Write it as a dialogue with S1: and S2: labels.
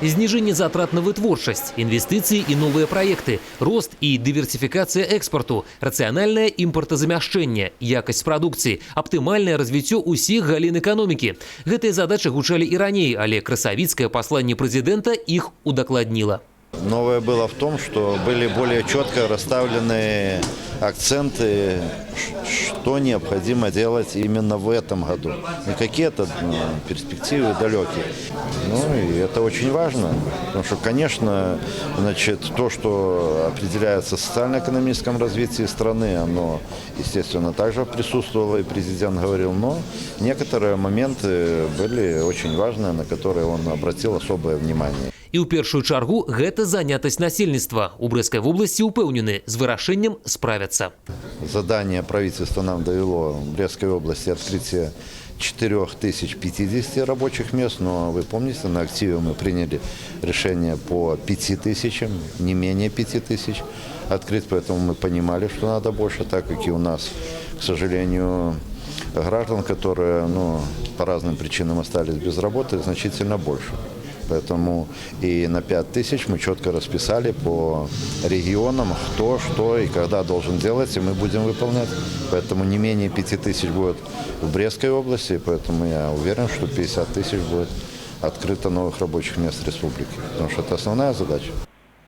S1: Знижение затрат на вытворчасць, инвестиции и новые проекты, рост и диверсификация экспорту, рациональное импортозамяшчэнне, якость продукции, оптимальное развитие усіх галін экономики. Гэтыя задачи гучали и ранее, але красавіцкае послание президента их удокладнило.
S2: Новое было в том, что были более четко расставлены акценты, что необходимо делать именно в этом году. Не какие-то перспективы далекие. Ну и это очень важно, потому что, конечно, значит, то, что определяется в социально-экономическом развитии страны, оно, естественно, также присутствовало, и президент говорил, но некоторые моменты были очень важные, на которые он обратил особое внимание.
S1: І ў першую чаргу гэта занятасць насельніцтва. У Брэскай вобласці упэўнены, з вырашэннем справяцца.
S2: Задание правительства нам довело в Брестской области открытие 4050 рабочих мест, но вы помните, на активе мы приняли решение по 5000, не менее 5000 открыть, поэтому мы понимали, что надо больше, так как и у нас, к сожалению, граждан, которые по разным причинам остались без работы, значительно больше. Поэтому и на 5000 мы четко расписали по регионам, кто, что и когда должен делать, и мы будем выполнять. Поэтому не менее 5000 будет в Брестской области, поэтому я уверен, что 50 000 будет открыто новых рабочих мест в республике. Потому что это основная задача.